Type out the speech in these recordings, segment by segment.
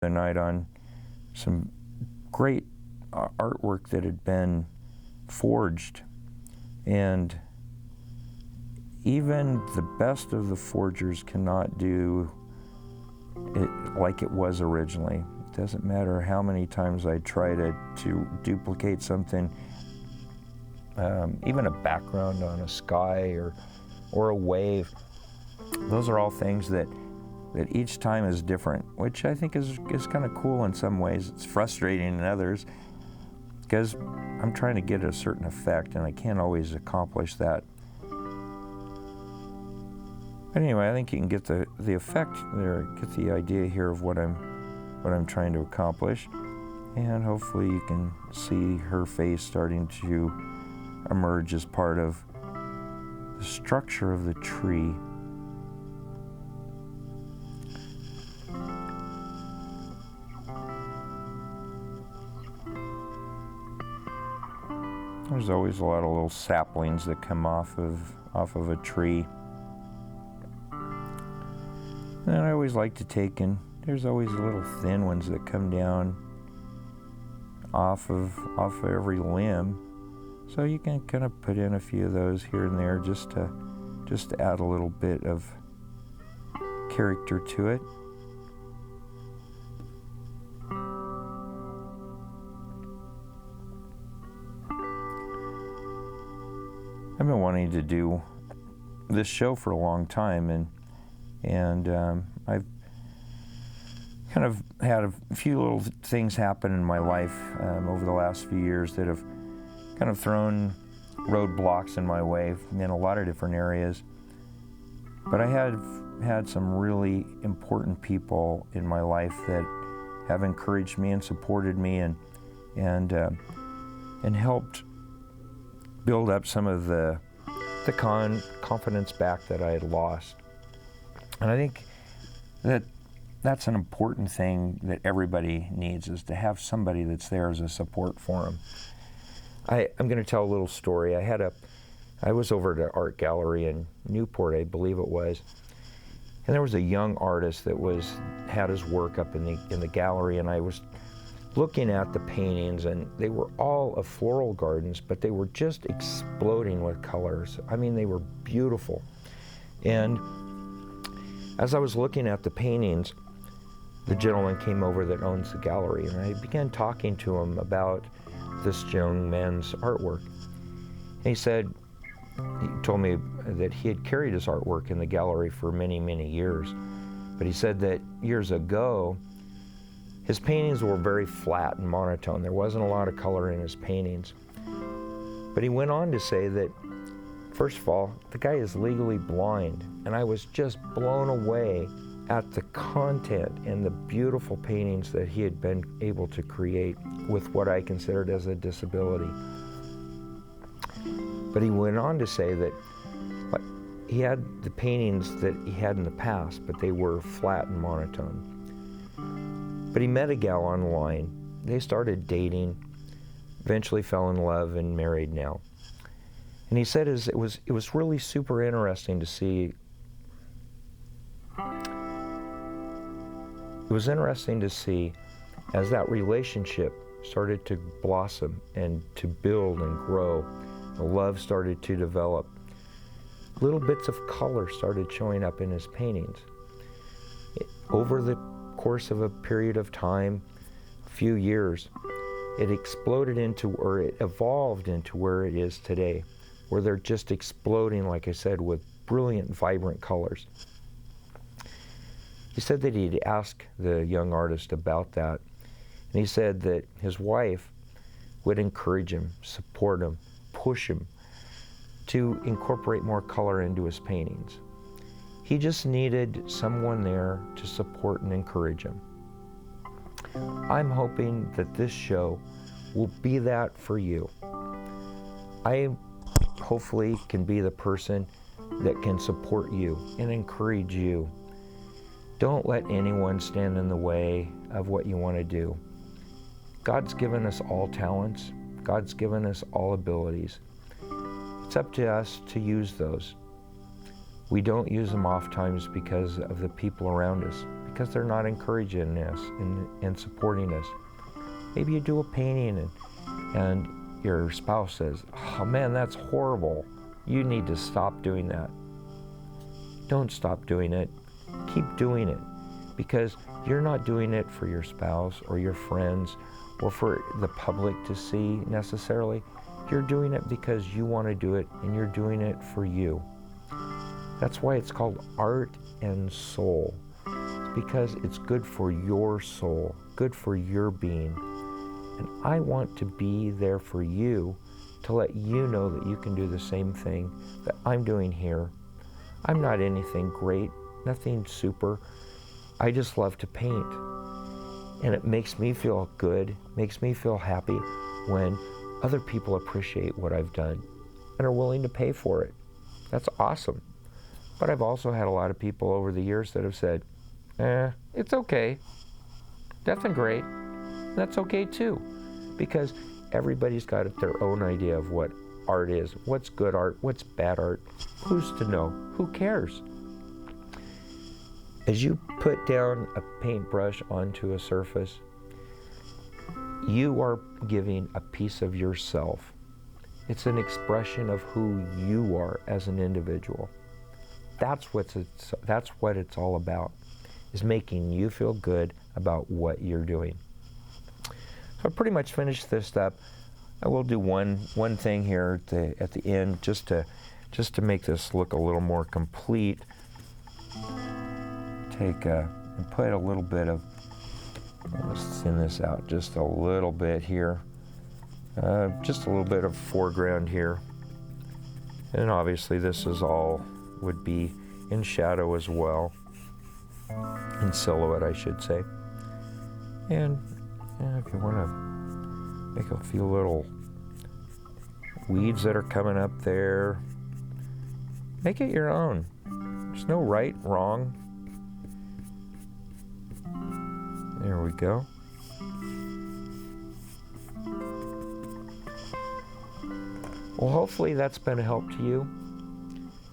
the night on some great artwork that had been forged, and even the best of the forgers cannot do it like it was originally. It doesn't matter how many times I try to duplicate something, even a background on a sky or a wave. Those are all things that each time is different, which I think is kind of cool in some ways. It's frustrating in others, because I'm trying to get a certain effect and I can't always accomplish that. But anyway, I think you can get the effect there, get the idea here of what I'm trying to accomplish, and hopefully you can see her face starting to emerge as part of the structure of the tree. There's always a lot of little saplings that come off of a tree. And I always like to take in, there's always little thin ones that come down off of every limb. So you can kind of put in a few of those here and there just to add a little bit of character to it. I've been wanting to do this show for a long time, and I've kind of had a few little things happen in my life over the last few years that have kind of thrown roadblocks in my way in a lot of different areas. But I have had some really important people in my life that have encouraged me and supported me and helped build up some of the confidence back that I had lost. And I think that's an important thing that everybody needs, is to have somebody that's there as a support for them. I'm going to tell a little story. I was over at an art gallery in Newport, I believe it was, and there was a young artist that had his work up in the gallery, and I was looking at the paintings, and they were all of floral gardens, but they were just exploding with colors. I mean, they were beautiful. And as I was looking at the paintings, the gentleman came over that owns the gallery, and I began talking to him about this young man's artwork. And he told me that he had carried his artwork in the gallery for many, many years. But he said that years ago, his paintings were very flat and monotone. There wasn't a lot of color in his paintings. But he went on to say that, first of all, the guy is legally blind, and I was just blown away at the content and the beautiful paintings that he had been able to create with what I considered as a disability. But he went on to say that he had the paintings that he had in the past, but they were flat and monotone. But he met a gal online. They started dating, eventually fell in love and married now. And he said it was really super interesting to see. It was interesting to see as that relationship started to blossom and to build and grow. The love started to develop. Little bits of color started showing up in his paintings. Over the course of a period of time, a few years, it exploded into, or it evolved into where it is today, where they're just exploding, like I said, with brilliant, vibrant colors. He said that he'd asked the young artist about that, and he said that his wife would encourage him, support him, push him to incorporate more color into his paintings. He just needed someone there to support and encourage him. I'm hoping that this show will be that for you. I hopefully can be the person that can support you and encourage you. Don't let anyone stand in the way of what you want to do. God's given us all talents. God's given us all abilities. It's up to us to use those. We don't use them oftentimes because of the people around us, because they're not encouraging us and supporting us. Maybe you do a painting and your spouse says, "Oh man, that's horrible. You need to stop doing that." Don't stop doing it. Keep doing it, because you're not doing it for your spouse or your friends or for the public to see necessarily. You're doing it because you want to do it, and you're doing it for you. That's why it's called art and soul. It's because it's good for your soul, good for your being. And I want to be there for you to let you know that you can do the same thing that I'm doing here. I'm not anything great, nothing super. I just love to paint. And it makes me feel good, makes me feel happy when other people appreciate what I've done and are willing to pay for it. That's awesome. But I've also had a lot of people over the years that have said, it's okay. Nothing great. That's okay too. Because everybody's got their own idea of what art is. What's good art? What's bad art? Who's to know? Who cares? As you put down a paintbrush onto a surface, you are giving a piece of yourself. It's an expression of who you are as an individual. That's what it's all about, is making you feel good about what you're doing. So I pretty much finished this up. I will do one thing here at the end, just to make this look a little more complete. Take and put a little bit of, let's thin this out just a little bit here. Just a little bit of foreground here. And obviously this is all would be in shadow as well. In silhouette, I should say. And if you want to make a few little weeds that are coming up there, make it your own. There's no right, wrong. There we go. Well, hopefully that's been a help to you.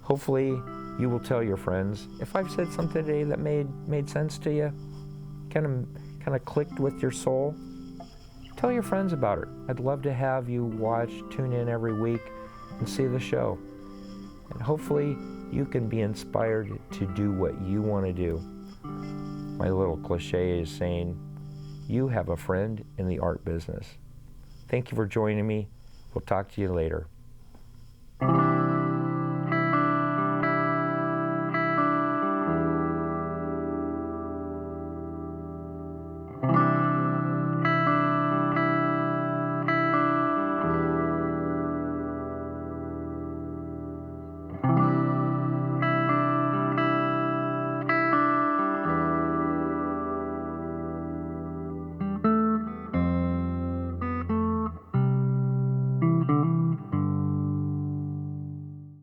Hopefully you will tell your friends. If I've said something today that made sense to you, kind of clicked with your soul, tell your friends about it. I'd love to have you tune in every week and see the show. And hopefully you can be inspired to do what you want to do. My little cliche is saying, you have a friend in the art business. Thank you for joining me. We'll talk to you later.